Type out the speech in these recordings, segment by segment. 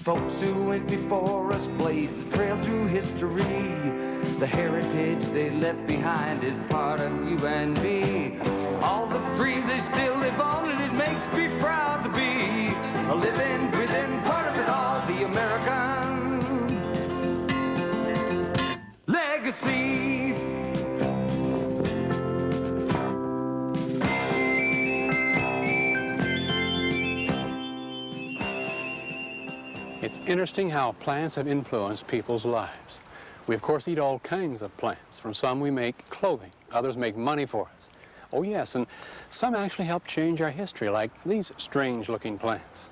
folks who went before us blazed the trail through history. The heritage they left behind is part of you and me. All the dreams they still live on, and it makes me proud to be a living, breathing part of it all, the American legacy. It's interesting how plants have influenced people's lives. We, of course, eat all kinds of plants. From some we make clothing, others make money for us. Oh, yes, and some actually help change our history, like these strange-looking plants.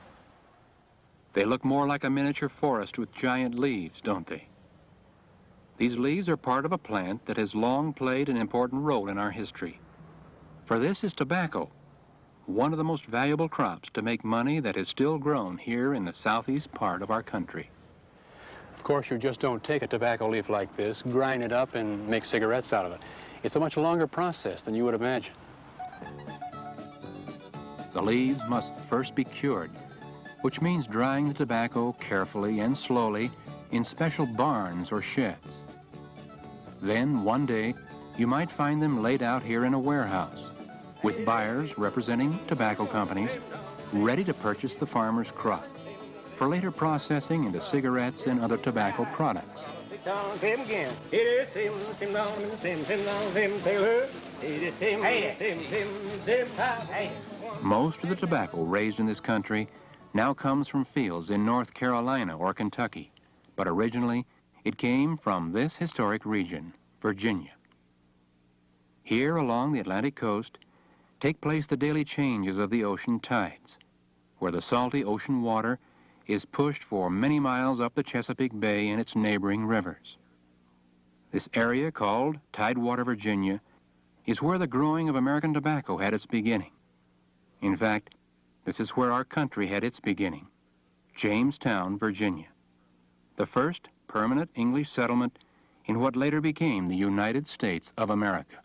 They look more like a miniature forest with giant leaves, don't they? These leaves are part of a plant that has long played an important role in our history. For this is tobacco, one of the most valuable crops to make money that is still grown here in the southeast part of our country. Of course, you just don't take a tobacco leaf like this, grind it up, and make cigarettes out of it. It's a much longer process than you would imagine. The leaves must first be cured, which means drying the tobacco carefully and slowly in special barns or sheds. Then, one day, you might find them laid out here in a warehouse, with buyers representing tobacco companies ready to purchase the farmer's crop for later processing into cigarettes and other tobacco products. Most of the tobacco raised in this country now comes from fields in North Carolina or Kentucky, but originally it came from this historic region, Virginia. Here along the Atlantic coast take place the daily changes of the ocean tides, where the salty ocean water is pushed for many miles up the Chesapeake Bay and its neighboring rivers. This area, called Tidewater, Virginia, is where the growing of American tobacco had its beginning. In fact, this is where our country had its beginning, Jamestown, Virginia, the first permanent English settlement in what later became the United States of America.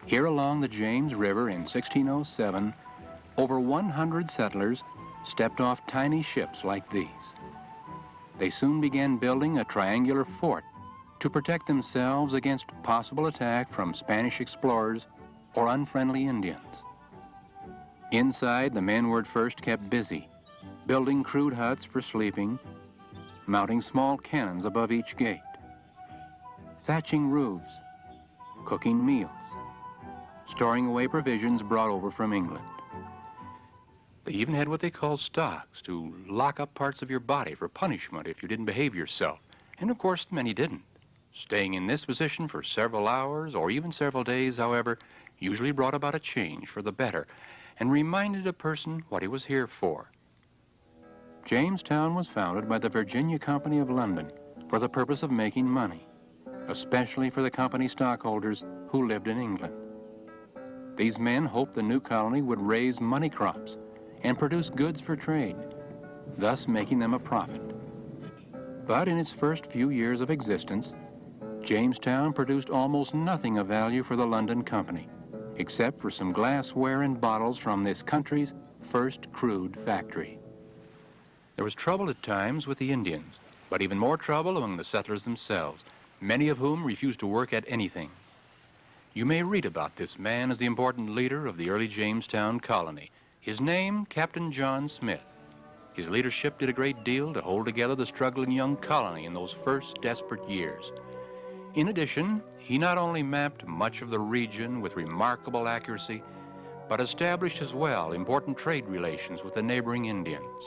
Here along the James River in 1607, over 100 settlers stepped off tiny ships like these. They soon began building a triangular fort to protect themselves against possible attack from Spanish explorers or unfriendly Indians. Inside, the men were at first kept busy, building crude huts for sleeping, mounting small cannons above each gate, thatching roofs, cooking meals, storing away provisions brought over from England. They even had what they called stocks, to lock up parts of your body for punishment if you didn't behave yourself. And of course, many didn't. Staying in this position for several hours or even several days, however, usually brought about a change for the better and reminded a person what he was here for. Jamestown was founded by the Virginia Company of London for the purpose of making money, especially for the company stockholders who lived in England. These men hoped the new colony would raise money crops and produce goods for trade, thus making them a profit. But in its first few years of existence, Jamestown produced almost nothing of value for the London Company, except for some glassware and bottles from this country's first crude factory. There was trouble at times with the Indians, but even more trouble among the settlers themselves, many of whom refused to work at anything. You may read about this man as the important leader of the early Jamestown colony. His name, Captain John Smith. His leadership did a great deal to hold together the struggling young colony in those first desperate years. In addition, he not only mapped much of the region with remarkable accuracy, but established as well important trade relations with the neighboring Indians.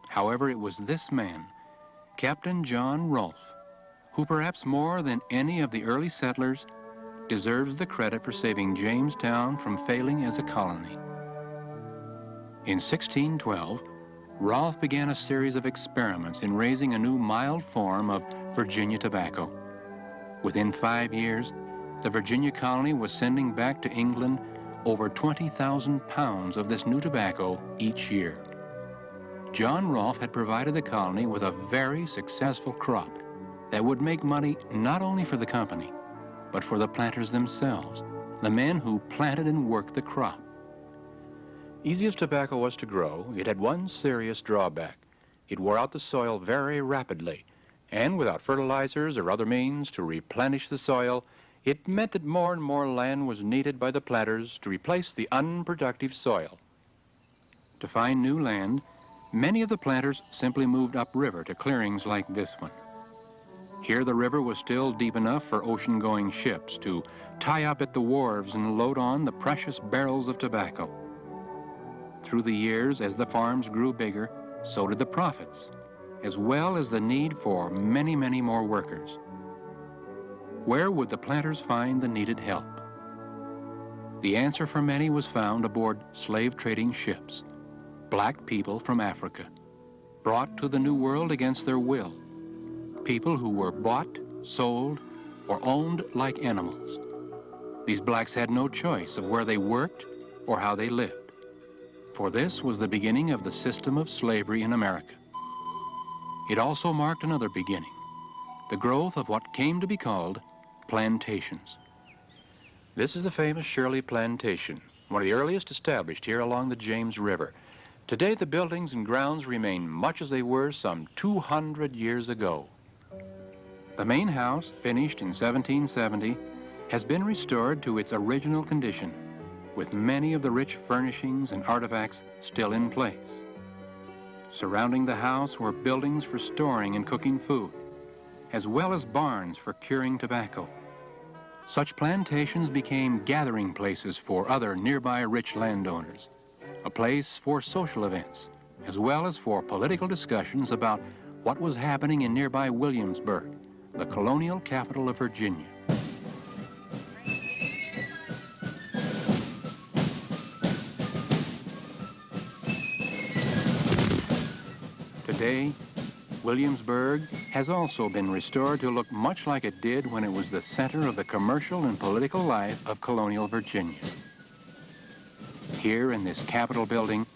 However, it was this man, Captain John Rolfe, who perhaps more than any of the early settlers deserves the credit for saving Jamestown from failing as a colony. In 1612, Rolfe began a series of experiments in raising a new mild form of Virginia tobacco. Within 5 years, the Virginia colony was sending back to England over 20,000 pounds of this new tobacco each year. John Rolfe had provided the colony with a very successful crop that would make money not only for the company, but for the planters themselves, the men who planted and worked the crop. Easy as tobacco was to grow, it had one serious drawback. It wore out the soil very rapidly, and without fertilizers or other means to replenish the soil, it meant that more and more land was needed by the planters to replace the unproductive soil. To find new land, many of the planters simply moved upriver to clearings like this one. Here the river was still deep enough for ocean-going ships to tie up at the wharves and load on the precious barrels of tobacco. Through the years, as the farms grew bigger, so did the profits, as well as the need for many, many more workers. Where would the planters find the needed help? The answer for many was found aboard slave-trading ships, black people from Africa, brought to the New World against their will, people who were bought, sold, or owned like animals. These blacks had no choice of where they worked or how they lived. For this was the beginning of the system of slavery in America. It also marked another beginning, the growth of what came to be called plantations. This is the famous Shirley Plantation, one of the earliest established here along the James River. Today, the buildings and grounds remain much as they were some 200 years ago. The main house, finished in 1770, has been restored to its original condition, with many of the rich furnishings and artifacts still in place. Surrounding the house were buildings for storing and cooking food, as well as barns for curing tobacco. Such plantations became gathering places for other nearby rich landowners, a place for social events, as well as for political discussions about what was happening in nearby Williamsburg, the colonial capital of Virginia. Today, Williamsburg has also been restored to look much like it did when it was the center of the commercial and political life of colonial Virginia. Here in this Capitol building,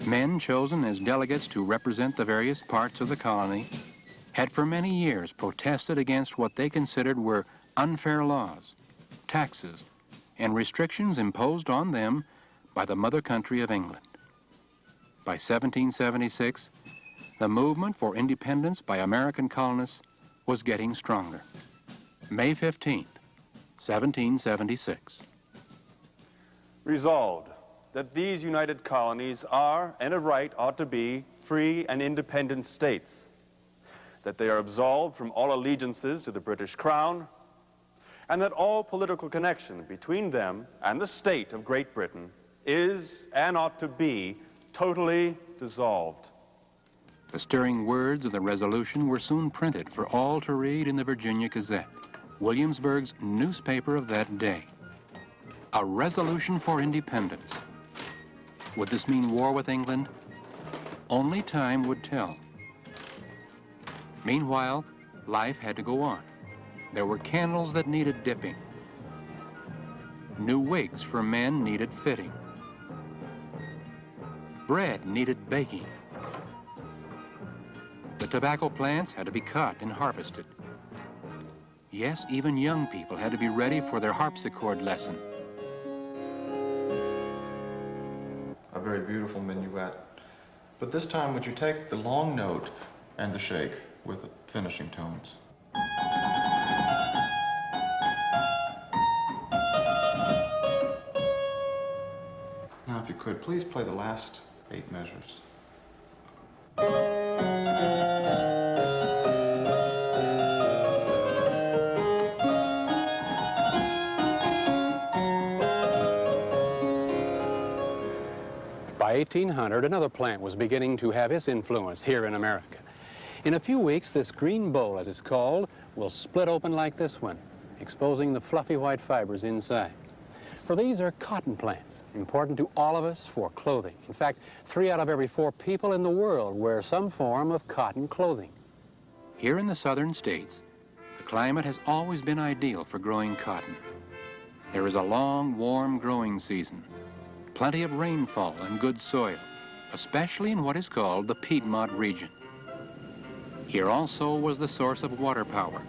men chosen as delegates to represent the various parts of the colony had for many years protested against what they considered were unfair laws, taxes, and restrictions imposed on them by the mother country of England. By 1776, the movement for independence by American colonists was getting stronger. May 15th, 1776. Resolved that these united colonies are, and of right ought to be, free and independent states, that they are absolved from all allegiances to the British Crown, and that all political connection between them and the state of Great Britain is, and ought to be, totally dissolved. The stirring words of the resolution were soon printed for all to read in the Virginia Gazette, Williamsburg's newspaper of that day. A resolution for independence. Would this mean war with England? Only time would tell. Meanwhile, life had to go on. There were candles that needed dipping. New wigs for men needed fitting. Bread needed baking. The tobacco plants had to be cut and harvested. Yes, even young people had to be ready for their harpsichord lesson. A very beautiful minuet. But this time, would you take the long note and the shake with the finishing tones? Now, if you could, please play the last 8 measures. By 1800, another plant was beginning to have its influence here in America. In a few weeks, this green bowl, as it's called, will split open like this one, exposing the fluffy white fibers inside. For these are cotton plants, important to all of us for clothing. In fact, 3 out of every 4 people in the world wear some form of cotton clothing. Here in the southern states, the climate has always been ideal for growing cotton. There is a long, warm growing season, plenty of rainfall and good soil, especially in what is called the Piedmont region. Here also was the source of water power,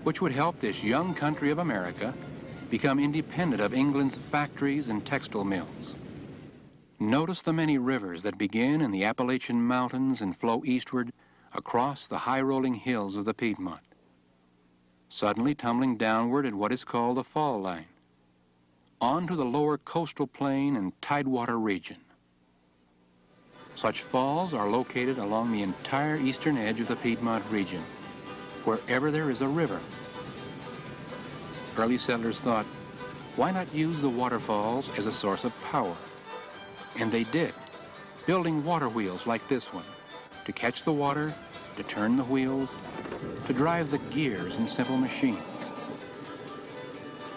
which would help this young country of America become independent of England's factories and textile mills. Notice the many rivers that begin in the Appalachian Mountains and flow eastward across the high-rolling hills of the Piedmont, suddenly tumbling downward at what is called the fall line, onto the lower coastal plain and Tidewater region. Such falls are located along the entire eastern edge of the Piedmont region, wherever there is a river. Early settlers thought, why not use the waterfalls as a source of power? And they did, building water wheels like this one, to catch the water, to turn the wheels, to drive the gears in simple machines.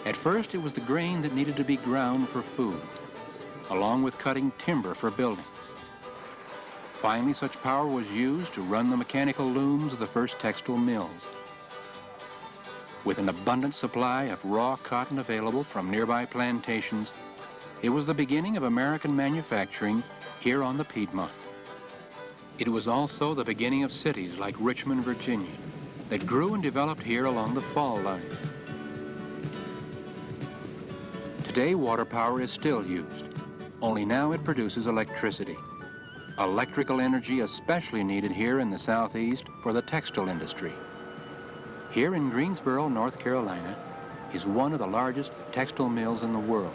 At first, it was the grain that needed to be ground for food, along with cutting timber for buildings. Finally, such power was used to run the mechanical looms of the first textile mills. With an abundant supply of raw cotton available from nearby plantations, it was the beginning of American manufacturing here on the Piedmont. It was also the beginning of cities like Richmond, Virginia, that grew and developed here along the fall line. Today, water power is still used, only now it produces electricity. Electrical energy especially needed here in the Southeast for the textile industry. Here in Greensboro, North Carolina, is one of the largest textile mills in the world.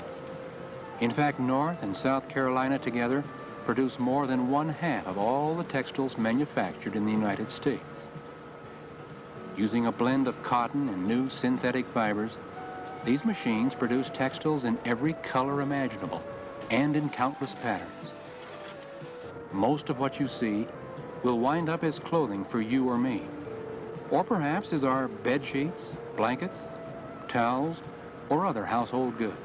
In fact, North and South Carolina together produce more than 1/2 of all the textiles manufactured in the United States. Using a blend of cotton and new synthetic fibers, these machines produce textiles in every color imaginable and in countless patterns. Most of what you see will wind up as clothing for you or me, or perhaps as our bed sheets, blankets, towels, or other household goods.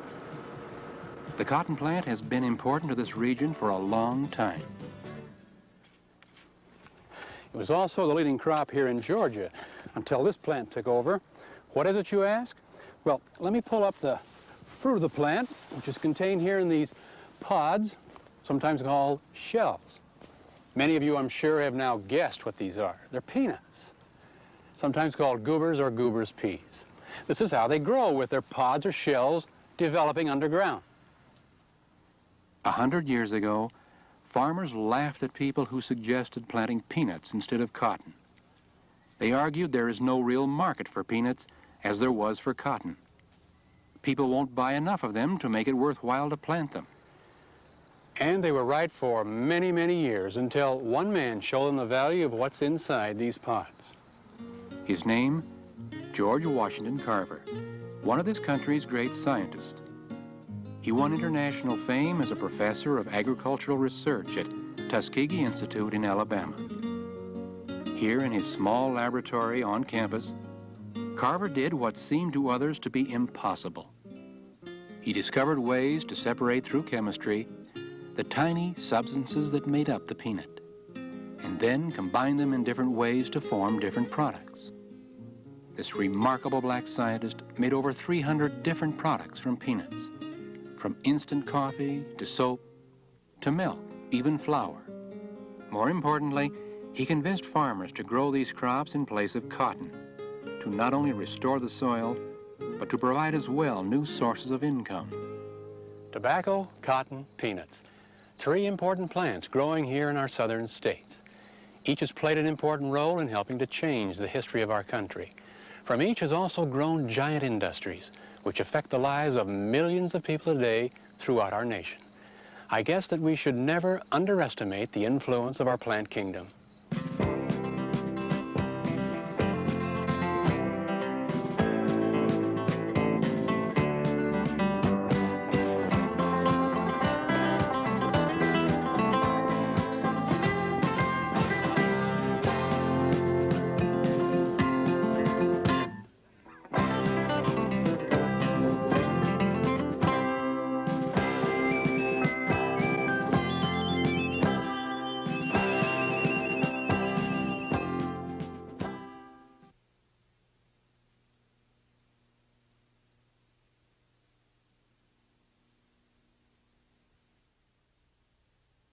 The cotton plant has been important to this region for a long time. It was also the leading crop here in Georgia until this plant took over. What is it, you ask? Well, let me pull up the fruit of the plant, which is contained here in these pods, sometimes called shells. Many of you, I'm sure, have now guessed what these are. They're peanuts, sometimes called goobers or goobers peas. This is how they grow, with their pods or shells developing underground. 100 years ago, farmers laughed at people who suggested planting peanuts instead of cotton. They argued there is no real market for peanuts as there was for cotton. People won't buy enough of them to make it worthwhile to plant them. And they were right for many, many years, until one man showed them the value of what's inside these pods. His name, George Washington Carver, one of this country's great scientists. He won international fame as a professor of agricultural research at Tuskegee Institute in Alabama. Here in his small laboratory on campus, Carver did what seemed to others to be impossible. He discovered ways to separate through chemistry the tiny substances that made up the peanut, and then combine them in different ways to form different products. This remarkable black scientist made over 300 different products from peanuts, from instant coffee to soap to milk, even flour. More importantly, he convinced farmers to grow these crops in place of cotton, to not only restore the soil, but to provide as well new sources of income. Tobacco, cotton, peanuts. 3 important plants growing here in our southern states. Each has played an important role in helping to change the history of our country. From each has also grown giant industries, which affect the lives of millions of people today throughout our nation. I guess that we should never underestimate the influence of our plant kingdom.